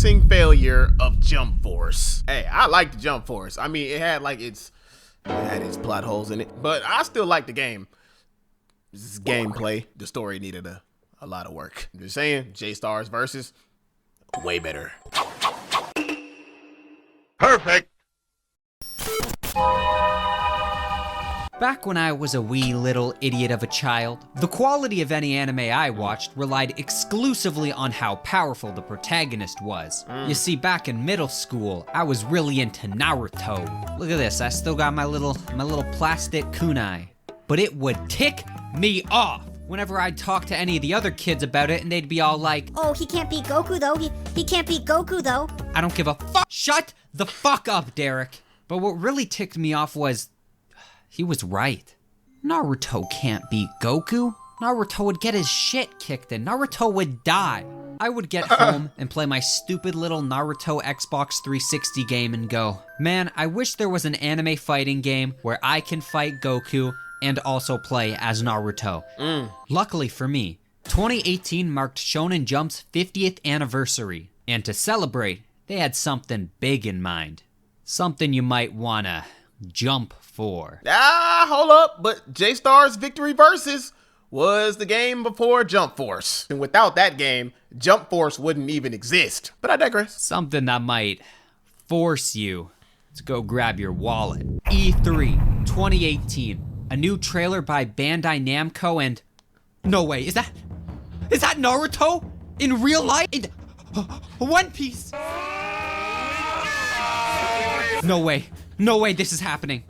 embarrassing failure of Jump Force. Hey, I like the Jump Force. I mean, it had its plot holes in it, but I still like the game. This is gameplay. The story needed a lot of work. I'm just saying, J-Stars versus, way better. Perfect. Back when I was a wee little idiot of a child, the quality of any anime I watched relied exclusively on how powerful the protagonist was. You see, back in middle school, I was really into Naruto. Look at this, I still got my little plastic kunai. But it would tick me off whenever I'd talk to any of the other kids about it, and they'd be all like, "Oh, he can't beat Goku though, he can't beat Goku though." I don't give a fuck. Shut the fuck up, Derek. But what really ticked me off was, he was right. Naruto can't beat Goku. Naruto would get his shit kicked in. Naruto would die. I would get home and play my stupid little Naruto Xbox 360 game and go, man, I wish there was an anime fighting game where I can fight Goku and also play as Naruto. Luckily for me, 2018 marked Shonen Jump's 50th anniversary. And to celebrate, they had something big in mind. Something you might wanna jump for. Hold up, but J-Stars Victory Versus was the game before Jump Force. And without that game, Jump Force wouldn't even exist. But I digress. Something that might force you to go grab your wallet. E3 2018. A new trailer by Bandai Namco and... No way, is that Naruto? In real life? In One Piece? No way this is happening.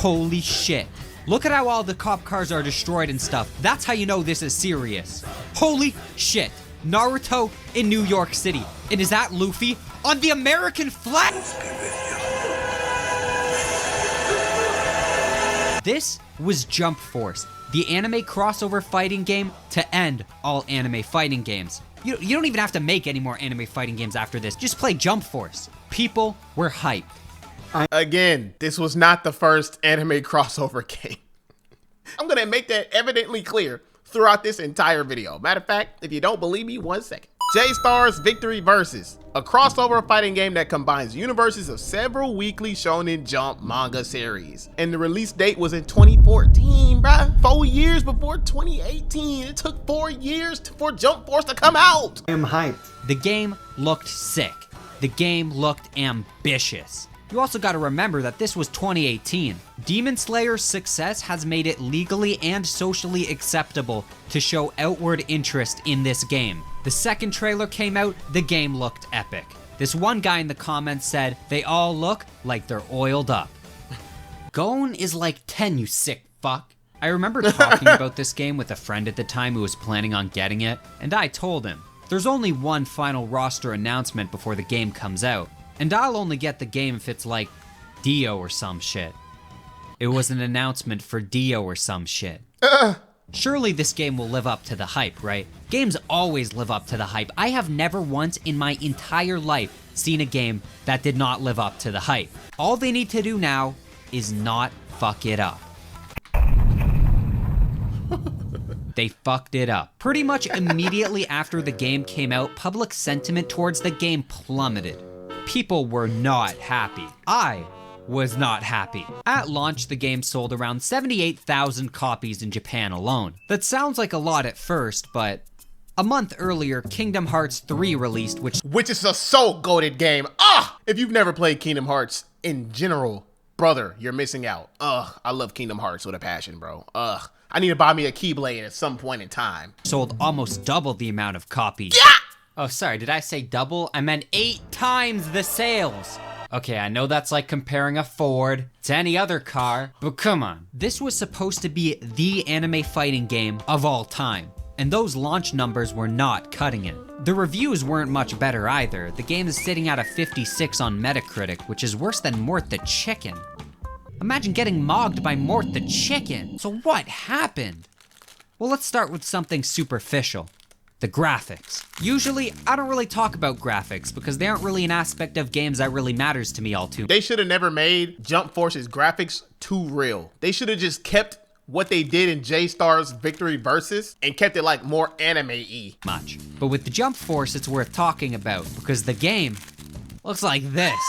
Holy shit. Look at how all the cop cars are destroyed and stuff. That's how you know this is serious. Holy shit. Naruto in New York City. And is that Luffy on the American flag? This was Jump Force, the anime crossover fighting game to end all anime fighting games. You don't even have to make any more anime fighting games after this. Just play Jump Force. People were hyped. Again, this was not the first anime crossover game. I'm gonna make that evidently clear throughout this entire video. Matter of fact, if you don't believe me, 1 second. J-Stars Victory Versus, a crossover fighting game that combines universes of several weekly Shonen Jump manga series. And the release date was in 2014, bruh. 4 years before 2018. It took 4 years for Jump Force to come out. I am hyped. The game looked sick. The game looked ambitious. You also gotta remember that this was 2018. Demon Slayer's success has made it legally and socially acceptable to show outward interest in this game. The second trailer came out, the game looked epic. This one guy in the comments said, they all look like they're oiled up. Gon is like 10, you sick fuck. I remember talking about this game with a friend at the time who was planning on getting it, and I told him, there's only one final roster announcement before the game comes out. And I'll only get the game if it's like Dio or some shit. It was an announcement for Dio or some shit. Surely this game will live up to the hype, right? Games always live up to the hype. I have never once in my entire life seen a game that did not live up to the hype. All they need to do now is not fuck it up. They fucked it up. Pretty much immediately after the game came out, public sentiment towards the game plummeted. People were not happy. I was not happy. At launch, the game sold around 78,000 copies in Japan alone. That sounds like a lot at first, but a month earlier, Kingdom Hearts 3 released, which is a goated game. If you've never played Kingdom Hearts in general, brother, you're missing out. I love Kingdom Hearts with a passion, bro. I need to buy me a Keyblade at some point in time. Sold almost double the amount of copies. Yeah! Oh, sorry, did I say double? I meant 8 times the sales. Okay, I know that's like comparing a Ford to any other car, but come on. This was supposed to be the anime fighting game of all time, and those launch numbers were not cutting it. The reviews weren't much better either. The game is sitting at a 56 on Metacritic, which is worse than Mort the Chicken. Imagine getting mogged by Mort the Chicken. So what happened? Well, let's start with something superficial. The graphics. Usually, I don't really talk about graphics because they aren't really an aspect of games that really matters to me all too much. They should have never made Jump Force's graphics too real. They should have just kept what they did in J-Star's Victory Versus and kept it like more anime-y. Much. But with the Jump Force, it's worth talking about because the game looks like this.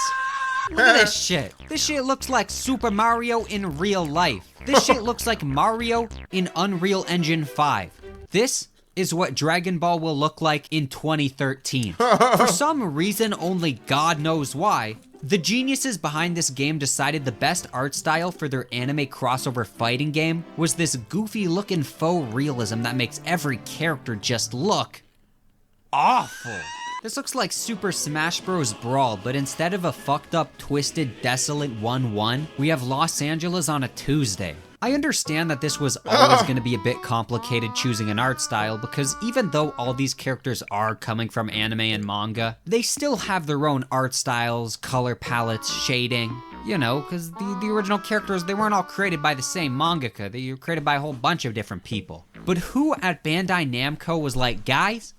Look at this shit. This shit looks like Super Mario in real life. This shit looks like Mario in Unreal Engine 5. This is what Dragon Ball will look like in 2013. For some reason, only God knows why, the geniuses behind this game decided the best art style for their anime crossover fighting game was this goofy looking faux realism that makes every character just look awful. This looks like Super Smash Bros. Brawl, but instead of a fucked up, twisted, desolate 1-1, we have Los Angeles on a Tuesday. I understand that this was always going to be a bit complicated choosing an art style because even though all these characters are coming from anime and manga, they still have their own art styles, color palettes, shading. You know, because the original characters, they weren't all created by the same mangaka. They were created by a whole bunch of different people. But who at Bandai Namco was like, guys,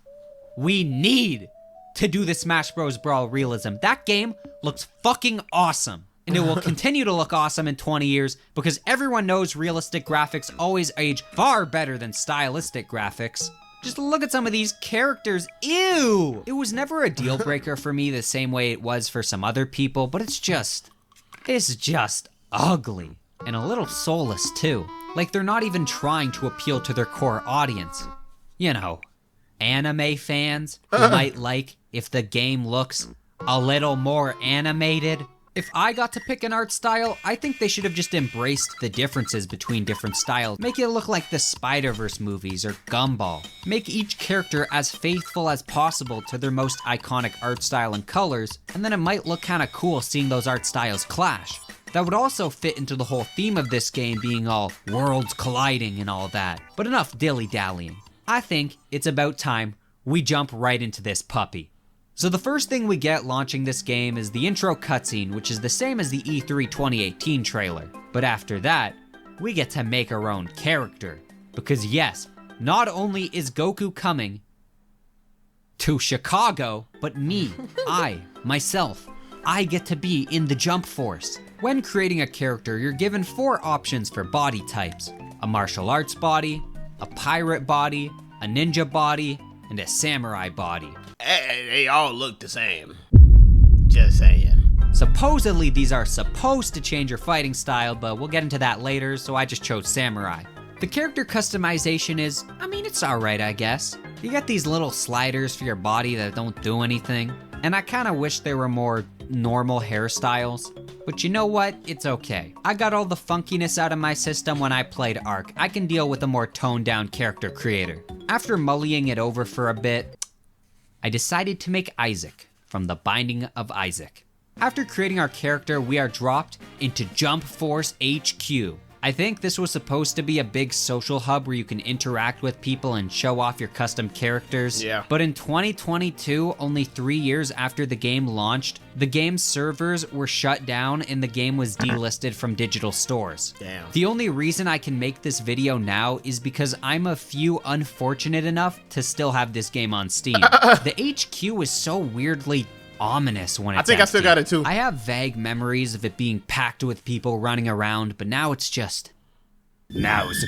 we need to do the Smash Bros. Brawl realism. That game looks fucking awesome. And it will continue to look awesome in 20 years because everyone knows realistic graphics always age far better than stylistic graphics. Just look at some of these characters. Ew! It was never a deal breaker for me the same way it was for some other people, but it's just ugly. And a little soulless too. Like they're not even trying to appeal to their core audience. You know, anime fans who might like if the game looks a little more animated. If I got to pick an art style, I think they should have just embraced the differences between different styles. Make it look like the Spider-Verse movies or Gumball. Make each character as faithful as possible to their most iconic art style and colors, and then it might look kinda cool seeing those art styles clash. That would also fit into the whole theme of this game being all worlds colliding and all that. But enough dilly-dallying. I think it's about time we jump right into this puppy. So the first thing we get launching this game is the intro cutscene, which is the same as the E3 2018 trailer. But after that, we get to make our own character. Because yes, not only is Goku coming to Chicago, but me, myself, I get to be in the Jump Force. When creating a character, you're given 4 options for body types: a martial arts body, a pirate body, a ninja body, and a samurai body. They all look the same. Just saying. Supposedly these are supposed to change your fighting style, but we'll get into that later, so I just chose samurai. The character customization is, it's alright, I guess. You get these little sliders for your body that don't do anything, and I kinda wish there were more normal hairstyles. But you know what? It's okay. I got all the funkiness out of my system when I played Ark. I can deal with a more toned down character creator. After mullying it over for a bit, I decided to make Isaac from The Binding of Isaac. After creating our character, we are dropped into Jump Force HQ. I think this was supposed to be a big social hub where you can interact with people and show off your custom characters. Yeah. But in 2022, only 3 years after the game launched, the game's servers were shut down and the game was delisted from digital stores. Damn. The only reason I can make this video now is because I'm a few unfortunate enough to still have this game on Steam. The HQ is so weirdly ominous when it's I think I still empty. got it too. I have vague memories of it being packed with people running around, but now it's a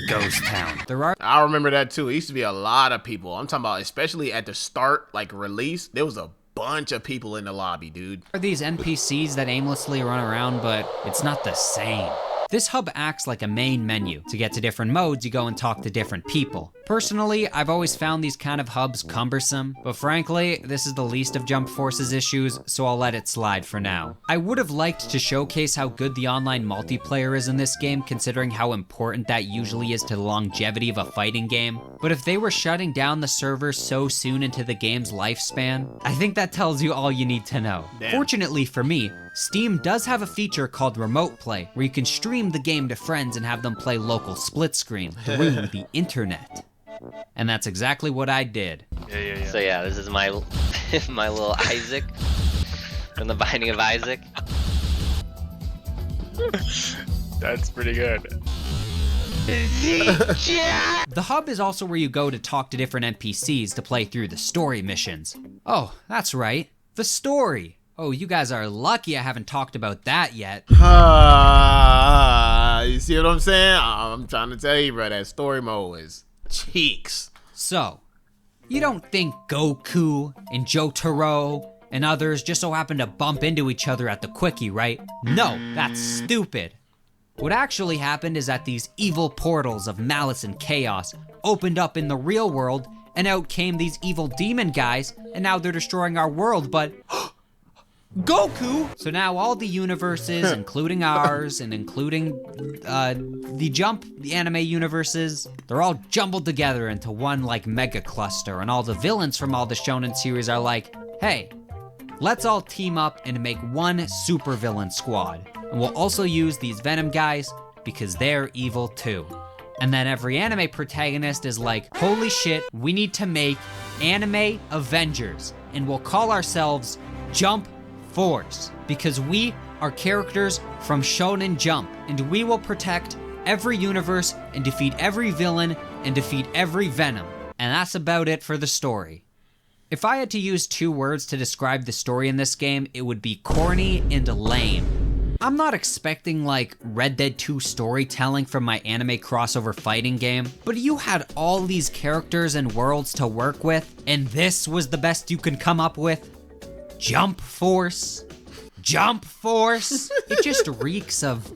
ghost town. I remember that too. It used to be a lot of people. I'm talking about especially at the start, like release, there was a bunch of people in the lobby, dude. There are these NPCs that aimlessly run around, but it's not the same. This hub acts like a main menu. To get to different modes, you go and talk to different people. Personally, I've always found these kind of hubs cumbersome, but frankly, this is the least of Jump Force's issues, so I'll let it slide for now. I would have liked to showcase how good the online multiplayer is in this game, considering how important that usually is to the longevity of a fighting game, but if they were shutting down the servers so soon into the game's lifespan, I think that tells you all you need to know. Damn. Fortunately for me, Steam does have a feature called Remote Play, where you can stream the game to friends and have them play local split screen through the internet. And that's exactly what I did. Yeah. So yeah, this is my my little Isaac from The Binding of Isaac. That's pretty good. The hub is also where you go to talk to different NPCs to play through the story missions. Oh, that's right, the story. Oh, you guys are lucky I haven't talked about that yet. You see what I'm saying? I'm trying to tell you, bro, that story mode is cheeks. So, you don't think Goku and Jotaro and others just so happen to bump into each other at the quickie, right? No, that's stupid. What actually happened is that these evil portals of malice and chaos opened up in the real world, and out came these evil demon guys, and now they're destroying our world, but Goku! So now all the universes, including ours, and including the anime universes, they're all jumbled together into one like mega cluster, and all the villains from all the shonen series are like, hey, let's all team up and make one supervillain squad. And we'll also use these Venom guys because they're evil too. And then every anime protagonist is like, holy shit, we need to make anime Avengers, and we'll call ourselves Jump Force, because we are characters from Shonen Jump, and we will protect every universe and defeat every villain and defeat every Venom. And that's about it for the story. If I had to use 2 words to describe the story in this game, it would be corny and lame. I'm not expecting like Red Dead 2 storytelling from my anime crossover fighting game, but you had all these characters and worlds to work with, and this was the best you can come up with? Jump Force? Jump Force? It just reeks of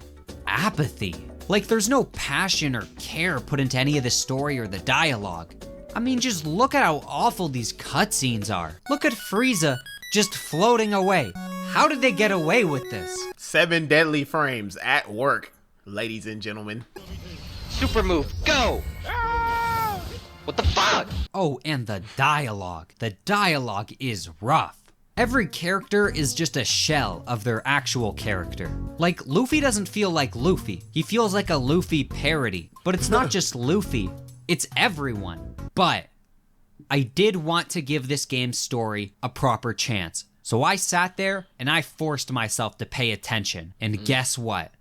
apathy. Like there's no passion or care put into any of the story or the dialogue. I mean, just look at how awful these cutscenes are. Look at Frieza just floating away. How did they get away with this? 7 deadly frames at work, ladies and gentlemen. Super move, go! What the fuck? Oh, and the dialogue. The dialogue is rough. Every character is just a shell of their actual character. Like, Luffy doesn't feel like Luffy. He feels like a Luffy parody. But it's not just Luffy, it's everyone. But I did want to give this game's story a proper chance. So I sat there and I forced myself to pay attention. And guess what?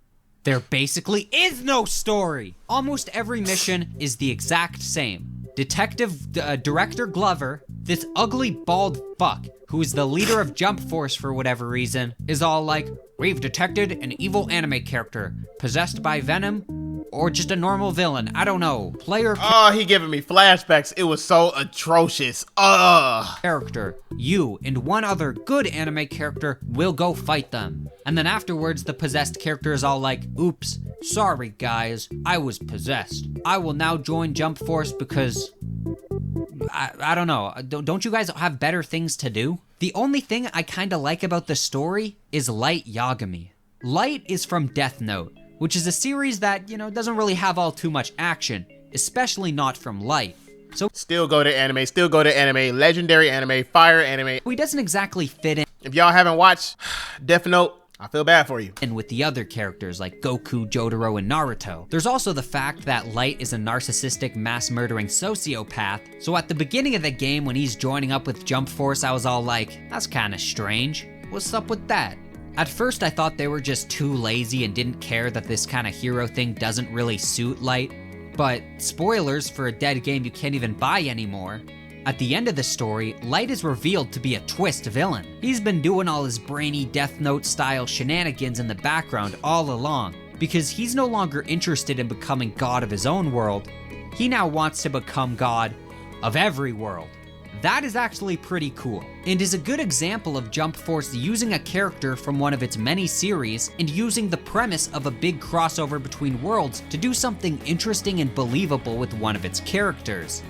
There basically is no story. Almost every mission is the exact same. Director Glover, this ugly bald fuck, who is the leader of Jump Force for whatever reason, is all like, we've detected an evil anime character, possessed by Venom, or just a normal villain, I don't know. Oh, he giving me flashbacks. It was so atrocious. Character, you and one other good anime character will go fight them. And then afterwards, the possessed character is all like, oops, sorry guys, I was possessed. I will now join Jump Force because, I don't know, don't you guys have better things to do? The only thing I kinda like about the story is Light Yagami. Light is from Death Note, which is a series that, doesn't really have all too much action, especially not from Light. So still go to anime, legendary anime, fire anime. He doesn't exactly fit in. If y'all haven't watched Death Note, I feel bad for you. And with the other characters like Goku, Jotaro, and Naruto. There's also the fact that Light is a narcissistic, mass-murdering sociopath, so at the beginning of the game when he's joining up with Jump Force, I was all like, that's kinda strange. What's up with that? At first I thought they were just too lazy and didn't care that this kind of hero thing doesn't really suit Light, but spoilers for a dead game you can't even buy anymore. At the end of the story, Light is revealed to be a twist villain. He's been doing all his brainy Death Note style shenanigans in the background all along, because he's no longer interested in becoming god of his own world. He now wants to become god of every world. That is actually pretty cool, and is a good example of Jump Force using a character from one of its many series and using the premise of a big crossover between worlds to do something interesting and believable with one of its characters.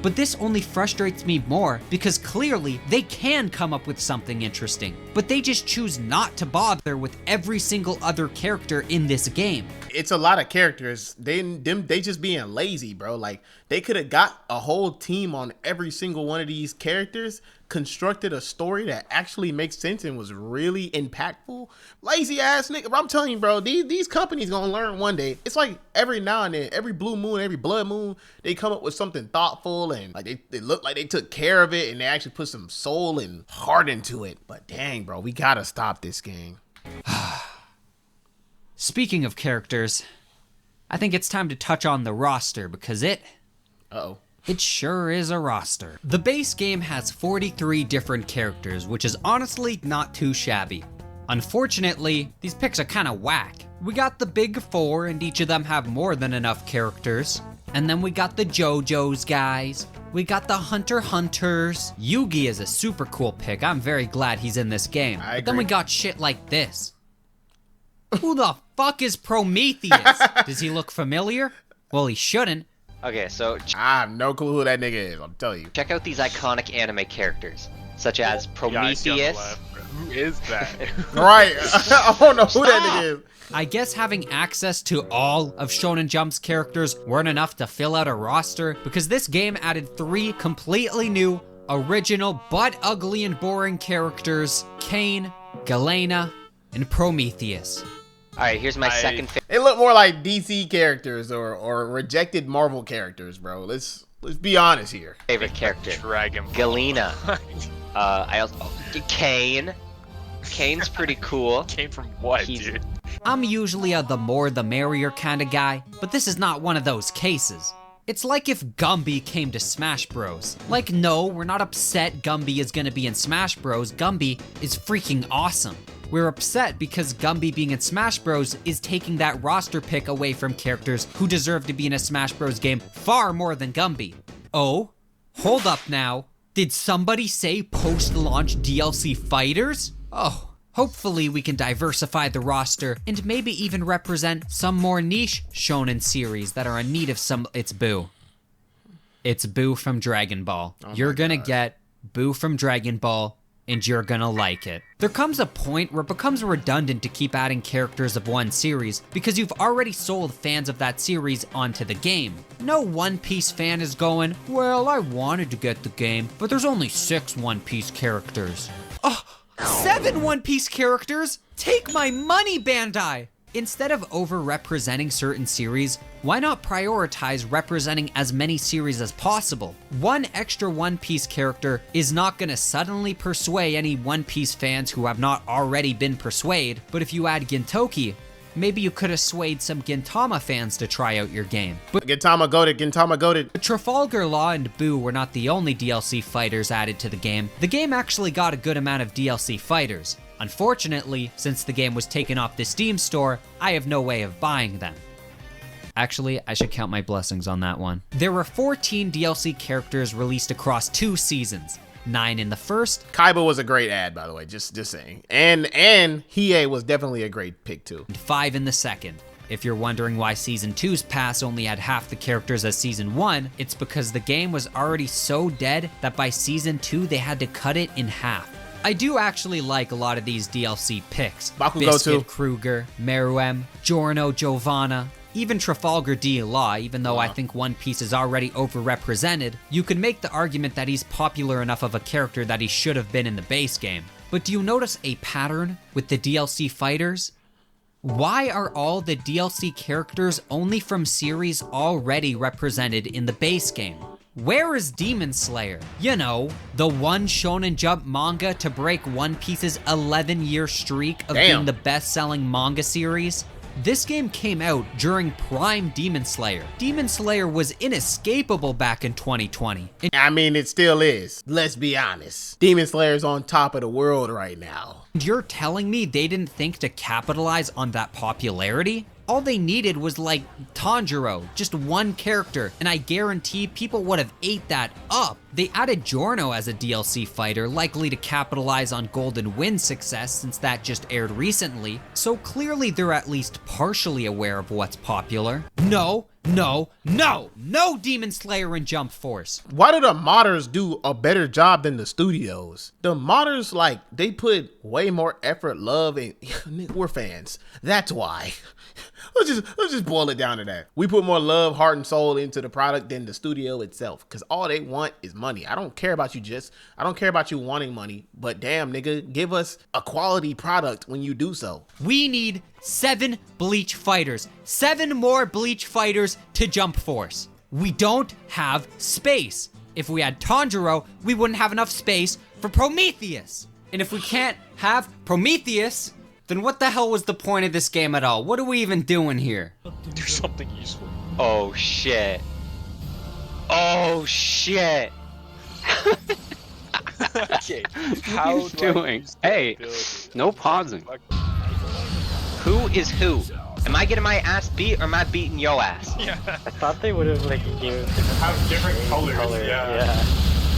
But this only frustrates me more because clearly they can come up with something interesting, but they just choose not to bother with every single other character in this game. It's a lot of characters. They just being lazy, bro. Like, they could have got a whole team on every single one of these characters, constructed a story that actually makes sense and was really impactful. Lazy ass nigga. I'm telling you, bro, these companies gonna learn one day. It's like every now and then, every blue moon, every blood moon, they come up with something thoughtful and like they look like they took care of it and they actually put some soul and heart into it. But dang, bro, we gotta stop this game. Speaking of characters, I think it's time to touch on the roster because it sure is a roster. The base game has 43 different characters, which is honestly not too shabby. Unfortunately, these picks are kinda whack. We got the big four, and each of them have more than enough characters. And then we got the JoJo's guys. We got the Hunter Hunters. Yugi is a super cool pick. I'm very glad he's in this game. But then we got shit like this. Who the fuck is Prometheus? Does he look familiar? Well, he shouldn't. Okay, so I have no clue who that nigga is, I'm telling you. check out these iconic anime characters, such as Yeah, I see on the Prometheus. left. Who is that? Right, I don't know who that nigga is. I guess having access to all of Shonen Jump's characters weren't enough to fill out a roster, because this game added 3 completely new, original, but ugly and boring characters: Cain, Galena, and Prometheus. Alright, here's my second They look more like DC characters or rejected Marvel characters, bro. Let's be honest here. favorite character. Dragon Ball. Galena. I also Cain. Cain's pretty cool. Came from what, He's- dude? I'm usually a the more the merrier kind of guy, but this is not one of those cases. It's like if Gumby came to Smash Bros. Like, no, we're not upset Gumby is gonna be in Smash Bros. Gumby is freaking awesome. We're upset because Gumby being in Smash Bros. Is taking that roster pick away from characters who deserve to be in a Smash Bros. Game far more than Gumby. Oh, hold up now. Did somebody say post-launch DLC fighters? Oh, hopefully we can diversify the roster and maybe even represent some more niche shonen series that are in need of some. It's Boo. It's Boo from Dragon Ball. You're gonna get Boo from Dragon Ball, and you're gonna like it. There comes a point where it becomes redundant to keep adding characters of one series because you've already sold fans of that series onto the game. No One Piece fan is going, well, I wanted to get the game, but there's only 6 One Piece characters. Oh, 7 One Piece characters? Take my money, Bandai! Instead of over-representing certain series, why not prioritize representing as many series as possible? One extra One Piece character is not gonna suddenly persuade any One Piece fans who have not already been persuaded, but if you add Gintoki, maybe you could have swayed some Gintama fans to try out your game. But Gintama goated. Trafalgar Law and Boo were not the only DLC fighters added to the game. The game actually got a good amount of DLC fighters. Unfortunately, since the game was taken off the Steam store, I have no way of buying them. Actually, I should count my blessings on that one. There were 14 DLC characters released across 2 seasons. 9 in the first, Kaiba was a great ad, by the way, just saying. And Hiei was definitely a great pick too. and 5 in the second. If you're wondering why Season 2's pass only had half the characters as Season 1, it's because the game was already so dead that by Season 2 they had to cut it in half. I do actually like a lot of these DLC picks. Bakugo Biscuit too. Kruger, Meruem, Giorno Giovanna, even Trafalgar D. Law, even though I think One Piece is already overrepresented. You could make the argument that he's popular enough of a character that he should have been in the base game. But do you notice a pattern with the DLC fighters? Why are all the DLC characters only from series already represented in the base game? Where is Demon Slayer? You know, the one Shonen Jump manga to break One Piece's 11-year streak of being the best-selling manga series? This game came out during prime Demon Slayer. Demon Slayer was inescapable back in 2020. I mean, it still is. Let's be honest. Demon Slayer's on top of the world right now. And you're telling me they didn't think to capitalize on that popularity? All they needed was like Tanjiro, just one character, and I guarantee people would have ate that up. They added Giorno as a DLC fighter, likely to capitalize on Golden Wind's success since that just aired recently, so clearly they're at least partially aware of what's popular. No Demon Slayer and Jump Force. Why do the modders do a better job than the studios? The modders, like, they put way more effort, love, and we're fans. That's why. Let's just boil it down to that. We put more love, heart, and soul into the product than the studio itself, because all they want is money. I don't care about you wanting money, but damn, nigga, give us a quality product when you do so. We need 7 Bleach fighters. 7 more Bleach fighters to Jump Force. We don't have space. If we had Tanjiro, we wouldn't have enough space for Prometheus. And if we can't have Prometheus, then what the hell was the point of this game at all? What are we even doing here? Do something useful. Oh shit. Oh shit. Okay. How do I doing? use that Hey, ability? No pausing. Who is who? Am I getting my ass beat or am I beating yo ass? Yeah. I thought they would have like given Different colors. Yeah.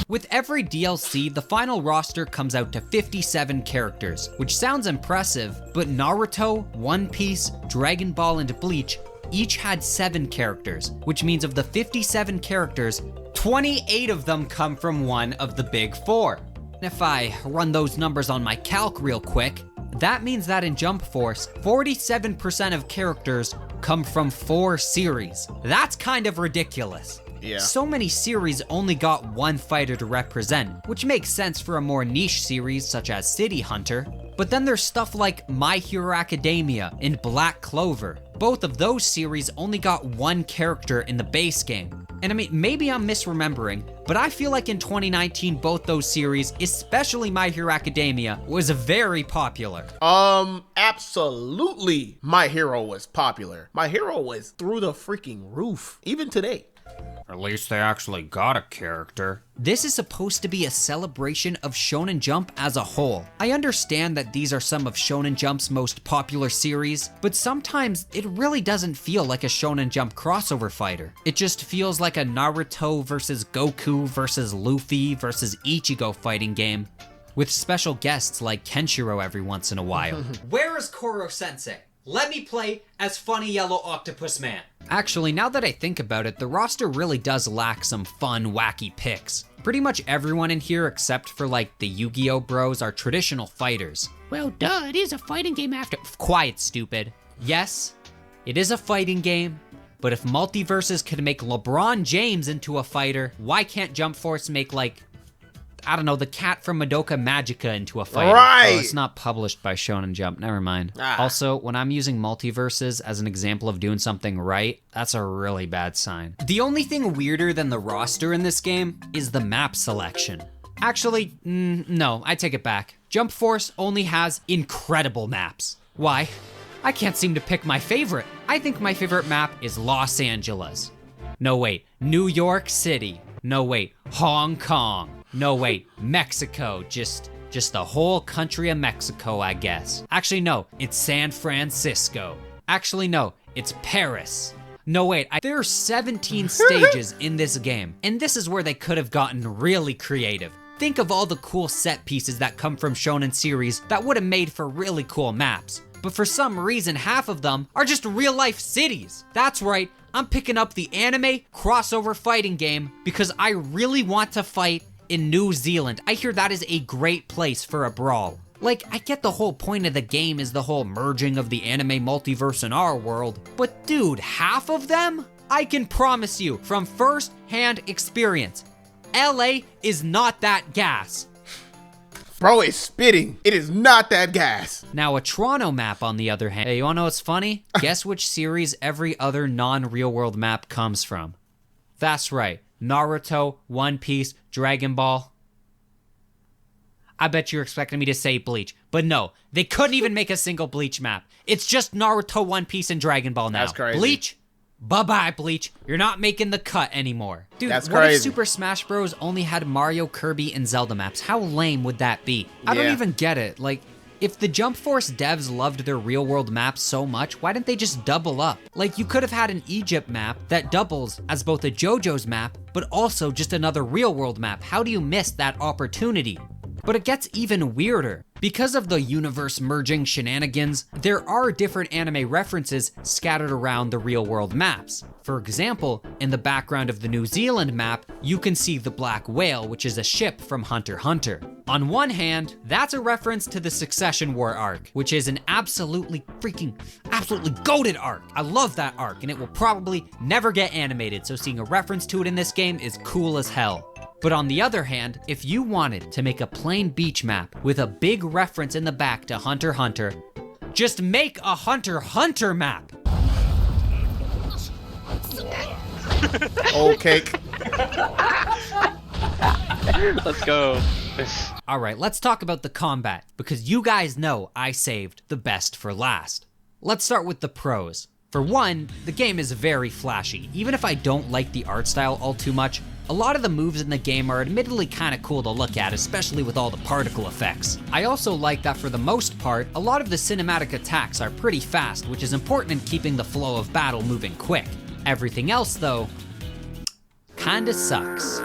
With every DLC, the final roster comes out to 57 characters, which sounds impressive, but Naruto, One Piece, Dragon Ball, and Bleach each had 7 characters, which means of the 57 characters, 28 of them come from one of the big 4. And if I run those numbers on my calc real quick, that means that in Jump Force, 47% of characters come from 4 series. That's kind of ridiculous. Yeah. So many series only got one fighter to represent, which makes sense for a more niche series such as City Hunter. But then there's stuff like My Hero Academia and Black Clover. Both of those series only got one character in the base game. And I mean, maybe I'm misremembering, but I feel like in 2019, both those series, especially My Hero Academia, was very popular. Absolutely. My Hero was popular. My Hero was through the freaking roof, even today. At least they actually got a character. This is supposed to be a celebration of Shonen Jump as a whole. I understand that these are some of Shonen Jump's most popular series, but sometimes it really doesn't feel like a Shonen Jump crossover fighter. It just feels like a Naruto versus Goku versus Luffy versus Ichigo fighting game, with special guests like Kenshiro every once in a while. Where is Koro Sensei? Let me play as Funny Yellow Octopus Man. Actually, now that I think about it, the roster really does lack some fun, wacky picks. Pretty much everyone in here except for like the Yu-Gi-Oh bros are traditional fighters. Well, duh, it is a fighting game after— Quiet, stupid. Yes, it is a fighting game, but if Multiverses could make LeBron James into a fighter, why can't Jump Force make like, I don't know, the cat from Madoka Magica into a fighter? Right. Oh, it's not published by Shonen Jump, never mind. Ah. Also, when I'm using multiverses as an example of doing something right, that's a really bad sign. The only thing weirder than the roster in this game is the map selection. Actually, no, I take it back. Jump Force only has incredible maps. Why? I can't seem to pick my favorite. I think my favorite map is Los Angeles. No, wait, New York City. No, wait, Hong Kong. No, wait, Mexico. Just the whole country of Mexico, I guess. Actually, no, it's San Francisco. Actually, no, it's Paris. No, wait, there are 17 stages in this game, and this is where they could have gotten really creative. Think of all the cool set pieces that come from Shonen series that would have made for really cool maps. But for some reason, half of them are just real-life cities. That's right, I'm picking up the anime crossover fighting game because I really want to fight in New Zealand. I hear that is a great place for a brawl. Like, I get the whole point of the game is the whole merging of the anime multiverse in our world, but dude, half of them? I can promise you from first-hand experience, LA is not that gas. Bro is spitting. It is not that gas. Now, a Toronto map, on the other hand, hey, you wanna know what's funny? Guess which series every other non-real-world map comes from? That's right, Naruto, One Piece, Dragon Ball. I bet you're expecting me to say Bleach, but no, they couldn't even make a single Bleach map. It's just Naruto, One Piece, and Dragon Ball now. That's crazy. Bleach? Bye-bye, Bleach. You're not making the cut anymore. Dude, That's what if crazy. Super Smash Bros. Only had Mario, Kirby, and Zelda maps? How lame would that be? I don't Yeah. even get it. Like, if the Jump Force devs loved their real-world maps so much, why didn't they just double up? Like, you could have had an Egypt map that doubles as both a JoJo's map, but also just another real-world map. How do you miss that opportunity? But it gets even weirder. Because of the universe merging shenanigans, there are different anime references scattered around the real-world maps. For example, in the background of the New Zealand map, you can see the Black Whale, which is a ship from Hunter x Hunter. On one hand, that's a reference to the Succession War arc, which is an absolutely goated arc. I love that arc, and it will probably never get animated, so seeing a reference to it in this game is cool as hell. But on the other hand, if you wanted to make a plain beach map with a big reference in the back to Hunter x Hunter, just make a Hunter x Hunter map. Old cake. Let's go. All right, let's talk about the combat, because you guys know I saved the best for last. Let's start with the pros. For one, the game is very flashy. Even if I don't like the art style all too much, A lot of the moves in the game are admittedly kinda cool to look at, especially with all the particle effects. I also like that for the most part, a lot of the cinematic attacks are pretty fast, which is important in keeping the flow of battle moving quick. Everything else, though, kinda sucks.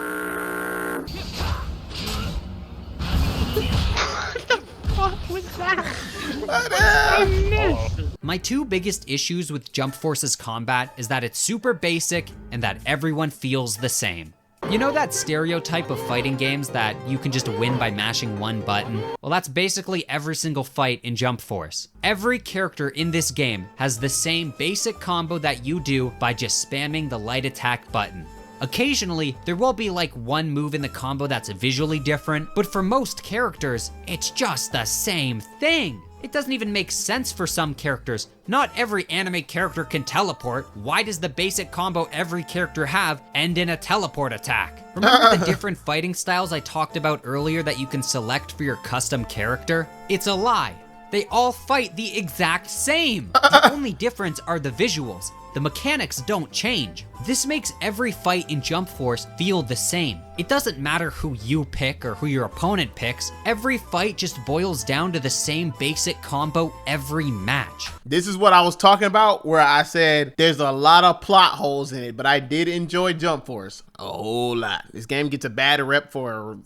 My two biggest issues with Jump Force's combat is that it's super basic and that everyone feels the same. You know that stereotype of fighting games that you can just win by mashing one button? Well, that's basically every single fight in Jump Force. Every character in this game has the same basic combo that you do by just spamming the light attack button. Occasionally, there will be like one move in the combo that's visually different, but for most characters, it's just the same thing. It doesn't even make sense for some characters. Not every anime character can teleport. Why does the basic combo every character have end in a teleport attack? Remember the different fighting styles I talked about earlier that you can select for your custom character? It's a lie. They all fight the exact same. The only difference are the visuals. The mechanics don't change. This makes every fight in Jump Force feel the same. It doesn't matter who you pick or who your opponent picks. Every fight just boils down to the same basic combo every match. This is what I was talking about where I said there's a lot of plot holes in it, but I did enjoy Jump Force a whole lot. This game gets a bad rep for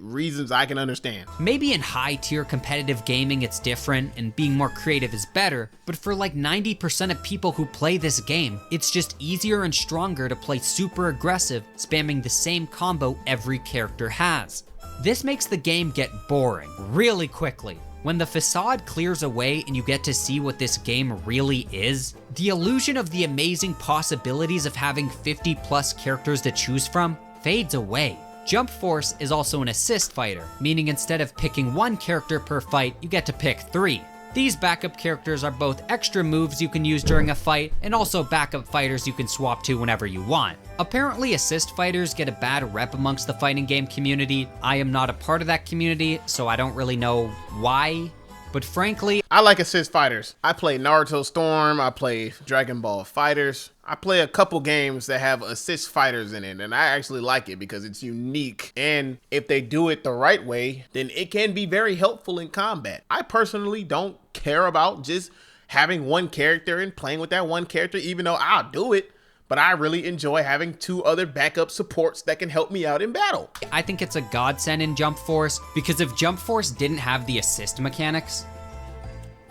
reasons I can understand. Maybe in high tier competitive gaming it's different and being more creative is better, but for like 90% of people who play this game, it's just easier and stronger to play super aggressive, spamming the same combo every character has. This makes the game get boring really quickly. When the facade clears away and you get to see what this game really is, the illusion of the amazing possibilities of having 50 plus characters to choose from fades away. Jump Force is also an assist fighter, meaning instead of picking one character per fight, you get to pick 3. These backup characters are both extra moves you can use during a fight, and also backup fighters you can swap to whenever you want. Apparently, assist fighters get a bad rep amongst the fighting game community. I am not a part of that community, so I don't really know why. But frankly, I like assist fighters. I play Naruto Storm, I play Dragon Ball Fighters. I play a couple games that have assist fighters in it, and I actually like it because it's unique. And if they do it the right way, then it can be very helpful in combat. I personally don't care about just having one character and playing with that one character, even though I'll do it. But I really enjoy having 2 other backup supports that can help me out in battle. I think it's a godsend in Jump Force, because if Jump Force didn't have the assist mechanics,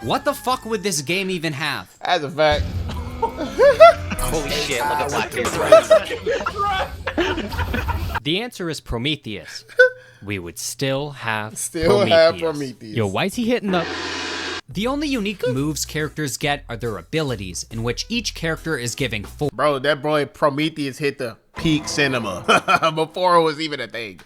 what the fuck would this game even have? As a fact. Holy shit, look at Blackbeard. The answer is Prometheus. We would still have Prometheus. Yo, why is he hitting the... The only unique moves characters get are their abilities, in which each character is giving 4. Bro, that boy Prometheus hit the peak cinema before it was even a thing.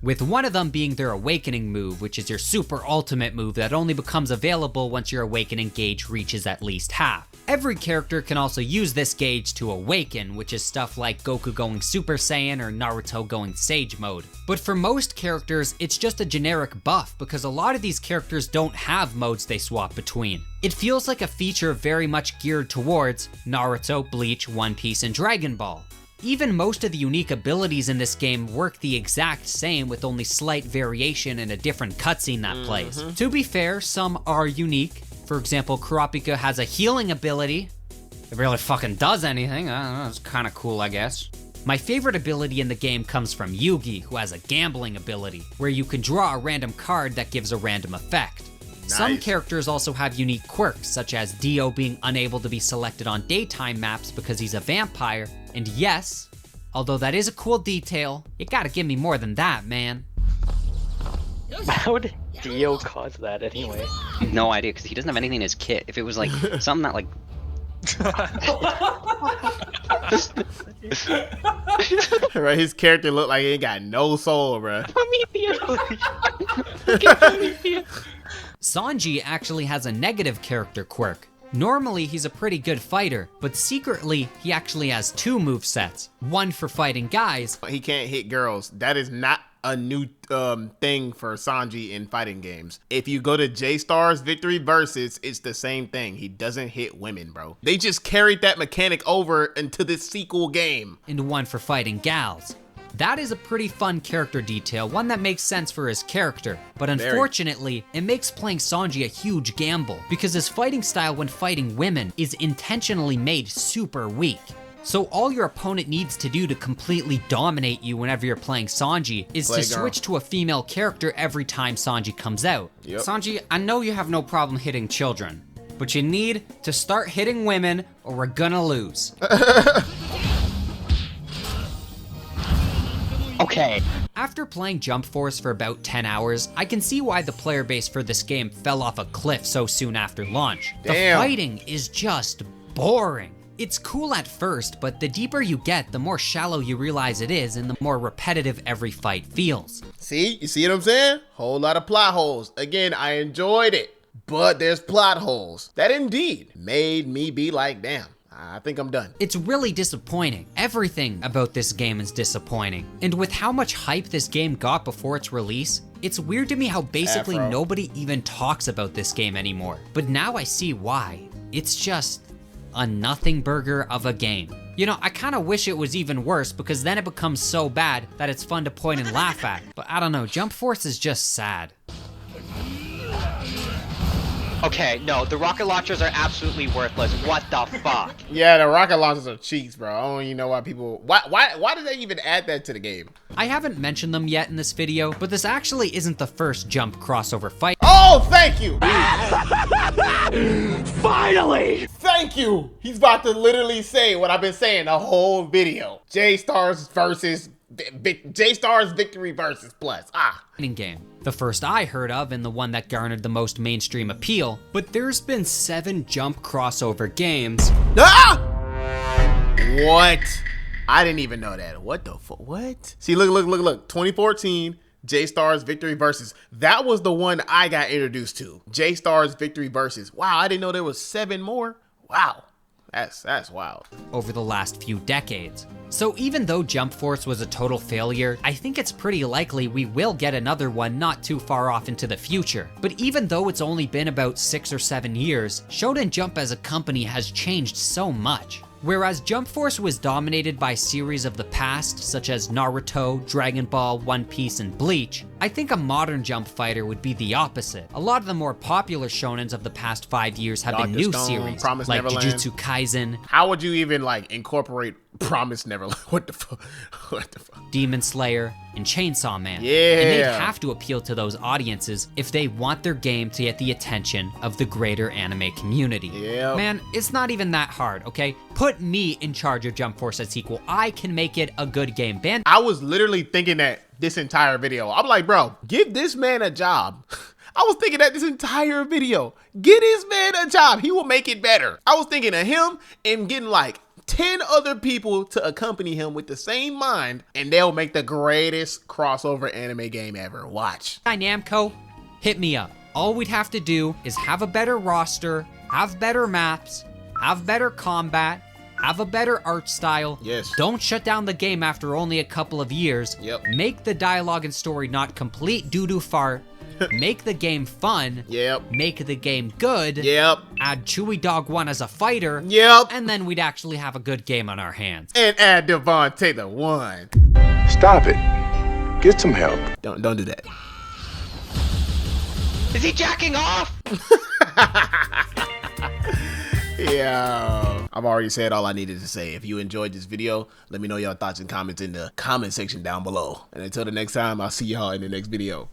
With one of them being their awakening move, which is your super ultimate move that only becomes available once your awakening gauge reaches at least half. Every character can also use this gauge to awaken, which is stuff like Goku going Super Saiyan or Naruto going Sage Mode. But for most characters, it's just a generic buff because a lot of these characters don't have modes they swap between. It feels like a feature very much geared towards Naruto, Bleach, One Piece, and Dragon Ball. Even most of the unique abilities in this game work the exact same with only slight variation and a different cutscene that plays. To be fair, some are unique. For example, Kurapika has a healing ability. It really fucking does anything. I don't know, it's kinda cool, I guess. My favorite ability in the game comes from Yugi, who has a gambling ability, where you can draw a random card that gives a random effect. Some characters also have unique quirks, such as Dio being unable to be selected on daytime maps because he's a vampire. And yes, although that is a cool detail, you gotta give me more than that, man. How would Dio cause that anyway? No idea, because he doesn't have anything in his kit. If it was like something that like... Right, his character looked like he ain't got no soul, bro. Sanji actually has a negative character quirk. Normally, he's a pretty good fighter, but secretly, he actually has 2 movesets. One for fighting guys. He can't hit girls. That is not a new thing for Sanji in fighting games. If you go to J-Star's Victory Versus, it's the same thing. He doesn't hit women, bro. They just carried that mechanic over into this sequel game. And one for fighting gals. That is a pretty fun character detail, one that makes sense for his character. But unfortunately, it makes playing Sanji a huge gamble, because his fighting style when fighting women is intentionally made super weak. So all your opponent needs to do to completely dominate you whenever you're playing Sanji is to switch to a female character every time Sanji comes out. Sanji, I know you have no problem hitting children, but you need to start hitting women or we're gonna lose. Okay. After playing Jump Force for about 10 hours, I can see why the player base for this game fell off a cliff so soon after launch. The fighting is just boring. It's cool at first, but the deeper you get, the more shallow you realize it is and the more repetitive every fight feels. See? You see what I'm saying? Whole lot of plot holes. Again, I enjoyed it, but there's plot holes that indeed made me be like, damn. I think I'm done. It's really disappointing. Everything about this game is disappointing. And with how much hype this game got before its release, it's weird to me how basically nobody even talks about this game anymore. But now I see why. It's just a nothing burger of a game. You know, I kind of wish it was even worse because then it becomes so bad that it's fun to point and laugh at. But I don't know, Jump Force is just sad. Okay, no, the rocket launchers are absolutely worthless. What the fuck? Yeah, the rocket launchers are cheats, bro. I don't even know why people... Why did they even add that to the game? I haven't mentioned them yet in this video, but this actually isn't the first Jump crossover fight. Oh, thank you! Finally! Thank you! He's about to literally say what I've been saying the whole video. J-Stars versus... J-Stars Victory versus Plus. Game. The first I heard of and the one that garnered the most mainstream appeal. But there's been 7 Jump crossover games. What? I didn't even know that. What the fuck? What? See, look. 2014, J-Stars Victory versus. That was the one I got introduced to. J-Stars Victory versus. Wow, I didn't know there was 7 more. Wow. That's wild. Over the last few decades. So even though Jump Force was a total failure, I think it's pretty likely we will get another one not too far off into the future. But even though it's only been about 6 or 7 years, Shonen Jump as a company has changed so much. Whereas Jump Force was dominated by series of the past, such as Naruto, Dragon Ball, One Piece, and Bleach, I think a modern Jump fighter would be the opposite. A lot of the more popular shonens of the past 5 years have been new series, Promise like Neverland. Jujutsu Kaisen. How would you even like incorporate Promise Neverland? What the fuck? What the fuck? Demon Slayer, and Chainsaw Man. Yeah. And they'd have to appeal to those audiences if they want their game to get the attention of the greater anime community. Yep. Man, it's not even that hard, okay? Put me in charge of Jump Force as sequel. I can make it a good game. I was literally thinking that this entire video. I'm like, bro, give this man a job. I was thinking that this entire video. Get this man a job. He will make it better. I was thinking of him and getting like 10 other people to accompany him with the same mind, and they'll make the greatest crossover anime game ever. Watch. Namco, hit me up. All we'd have to do is have a better roster, have better maps, have better combat, have a better art style. Yes. Don't shut down the game after only a couple of years. Yep. Make the dialogue and story not complete doo-doo fart. Make the game fun. Yep. Make the game good. Yep. Add Chewy Dog 1 as a fighter. Yep. And then we'd actually have a good game on our hands. And add Devonte The One. Stop it. Get some help. Don't do that. Is he jacking off? Yeah, I've already said all I needed to say. If you enjoyed this video, let me know your thoughts and comments in the comment section down below. And until the next time, I'll see y'all in the next video.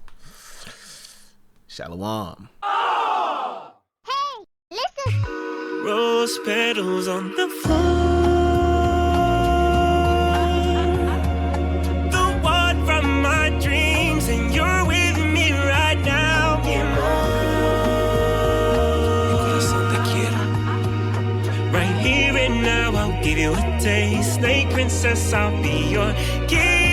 Shalom. Hey, listen. Rose petals on the floor. The one from my dreams, and you're with me right now. Mi corazón te quiero. Right here and now, I'll give you a taste. Snake princess, I'll be your king.